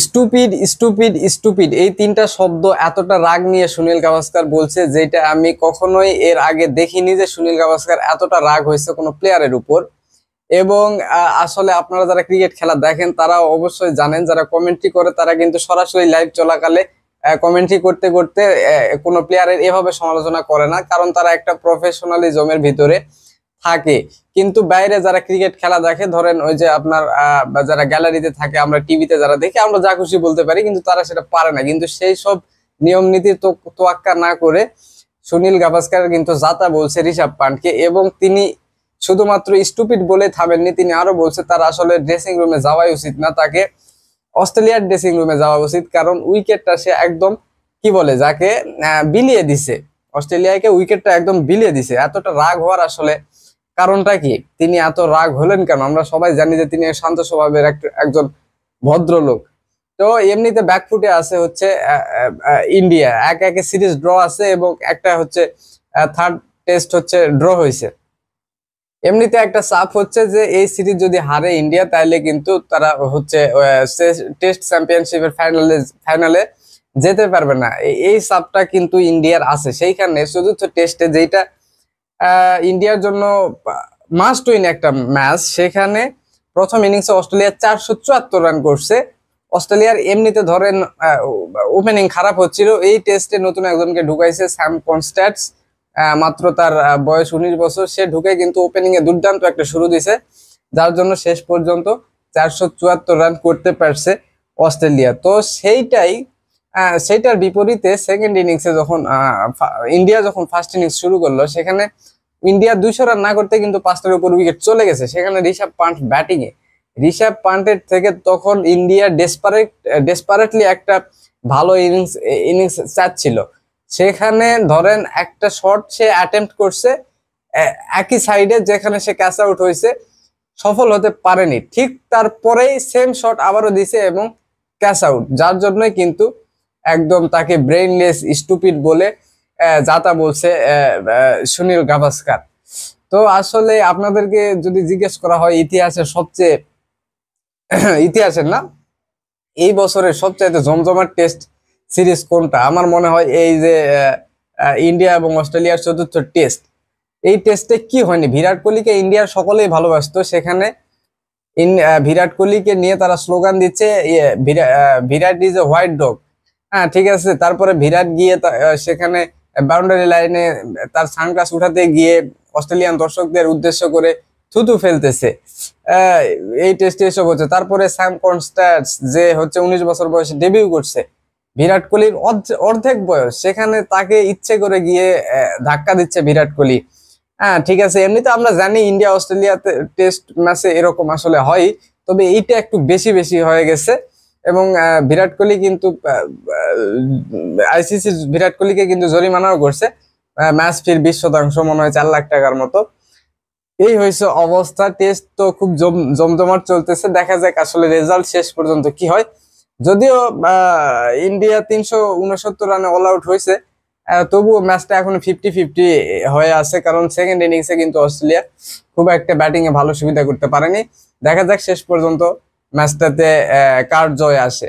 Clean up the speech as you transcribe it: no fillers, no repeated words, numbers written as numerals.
Stupid stupid stupid এই তিনটা শব্দ এতটা রাগ নিয়ে সুনীল গাভাস্কার বলছে, যেটা আমি কখনোই এর আগে দেখিনি যে সুনীল গাভাস্কার এতটা রাগ হয়েছে কোনো প্লেয়ারের উপর। এবং আসলে আপনারা যারা ক্রিকেট খেলা দেখেন তারা অবশ্যই জানেন, যারা কমেন্ট্রি করে তারা কিন্তু সরাসরি লাইভ চলাকালে কমেন্ট্রি করতে করতে কোনো প্লেয়ারের এভাবে সমালোচনা করে না, কারণ তারা একটা প্রফেশনালিজমের ভিতরে থাকে। কিন্তু বাইরে যারা ক্রিকেট খেলা দেখে, ধরেন ওই যে আপনার যারা গ্যালারিতে থাকে, আমরা টিভিতে যারা দেখি, আমরা যা খুশি বলতে পারি, কিন্তু তারা সেটা পারে না। কিন্তু সেই সব নিয়ম নীতি তোয়াক্কা না করে সুনীল গাভাস্কার কিন্তু যাতা বলছে ঋষভ পান্টকে, এবং তিনি শুধুমাত্র স্টুপিড বলে থামেননি, তিনি আরো বলছে তার আসলে ড্রেসিং রুমে যাওয়াই উচিত না, তাকে অস্ট্রেলিয়ার ড্রেসিং রুমে যাওয়া উচিত, কারণ উইকেটটা সে একদম কি বলে যাকে বিলিয়ে দিছে, অস্ট্রেলিয়াকে উইকেটটা একদম বিলিয়ে দিছে। এতটা রাগ হওয়ার আসলে কারণটা কি, তিনি এত রাগ হলেন কেন? আমরা সবাই জানি যে তিনি শান্ত স্বভাবের একজন ভদ্রলোক। তো এমনিতে ব্যাকফুটে আছে হচ্ছে ইন্ডিয়া, একে সিরিজ ড্র আছে এবং একটা হচ্ছে থার্ড টেস্ট হচ্ছে ড্র হয়েছে। এমনিতে একটা চাপ হচ্ছে যে এই সিরিজ যদি হারে ইন্ডিয়া, তাহলে কিন্তু তারা হচ্ছে টেস্ট চ্যাম্পিয়নশিপের ফাইনালে যেতে পারবে না। এই চাপটা কিন্তু ইন্ডিয়ার আছে। সেইখানে চতুর্থ টেস্টে যেটা ইন্ডিয়ার জন্য মাস্ট উইন একটা ম্যাচ, সেখানে প্রথম ইনিংসে অস্ট্রেলিয়া 474 রান করছে। অস্ট্রেলিয়ার এমনিতে ধরেন ওপেনিং খারাপ হচ্ছিল, এই টেস্টে নতুন একজনকে ঢুকাইছে স্যাম কনস্ট্যান্স, মাত্র তার বয়স 19 বছর। সে ঢুকে কিন্তু ওপেনিং এ দুর্দান্ত একটা শুরু দিছে, যার জন্য শেষ পর্যন্ত 474 রান করতে পারছে অস্ট্রেলিয়া। তো সেইটার বিপরীতে সেকেন্ড ইনিংসে যখন ইন্ডিয়া যখন ফার্স্ট ইনিংস শুরু করলো, সেখানে ইন্ডিয়া 200 রান না করতে কিন্তু 5টার উপর উইকেট চলে গেছে। সেখানে ঋষভ পান্ট ব্যাটিং এ, ঋষভ পান্টের থেকে তখন ইন্ডিয়া ডেসপারেটলি একটা ভালো ইনিংস চাচ্ছিল। সেখানে ধরেন একটা শট সে অ্যাটেম্প্ট করছে একই সাইডে, যেখানে সে ক্যাচ আউট হয়েছে, সফল হতে পারেনি। ঠিক তারপরেই সেম শট আবারও দিছে এবং ক্যাচ আউট, যার জন্য কিন্তু একদম তাকে ব্রেইনলেস স্টুপিড বলে যাতা বলছে সুনীল গাভাস্কার। তো আসলে আপনাদেরকে যদি জিজ্ঞেস করা হয় ইতিহাসের না, এই বছরের সবচাইতে জমজমাট টেস্ট সিরিজ কোনটা, আমার মনে হয় এই যে ইন্ডিয়া এবং অস্ট্রেলিয়ার চতুর্থ টেস্ট। এই টেস্টে কি হয়নি, বিরাট কোহলিকে ইন্ডিয়ার সকলেই ভালোবাসতো, সেখানে বিরাট কোহলিকে নিয়ে তারা স্লোগান দিচ্ছে বিরাট ইজ এ হোয়াইট ডগ। হ্যাঁ ঠিক আছে, তারপরে বিরাট গিয়ে সেখানে বাউন্ডারি লাইনে তার সানগ্লাস উঠাতে গিয়ে অস্ট্রেলিয়ান দর্শকদের উদ্দেশ্য করে থুতু ফেলতেছে, এই টেস্টে এসব হচ্ছে। তারপরে স্যাম কনস্ট্যান্স যে হচ্ছে 19 বছর বয়সে ডেবিউ করছে, বিরাট কোহলির অর্ধেক বয়স, সেখানে তাকে ইচ্ছে করে গিয়ে ধাক্কা দিচ্ছে বিরাট কোহলি। হ্যাঁ ঠিক আছে, এমনিতে আমরা জানি ইন্ডিয়া অস্ট্রেলিয়াতে টেস্ট ম্যাচে এরকম আসলে হয়, তবে এইটা একটু বেশি বেশি হয়ে গেছে। এবং বিরাট কোহলি কিন্তু আইসিসি বিরাট কোহলিকে কিন্তু জরিমানাও করছে, ম্যাচ ফির 20% মনে হয় 4 লাখ টাকার মতো। এই হয়েছে অবস্থা। টেস্ট তো খুব জমজমাট চলতেছে, দেখা যাক আসলে রেজাল্ট শেষ পর্যন্ত কি হয়। যদিও ইন্ডিয়া 369 রানে অল আউট হয়েছে, তবুও ম্যাচটা এখন 50-50 হয়ে আছে, কারণ সেকেন্ড ইনিংসে কিন্তু অস্ট্রেলিয়া খুব একটা ব্যাটিং এ ভালো সুবিধা করতে পারেনি। দেখা যাক শেষ পর্যন্ত ম্যাচটাতে কার জয় আসে।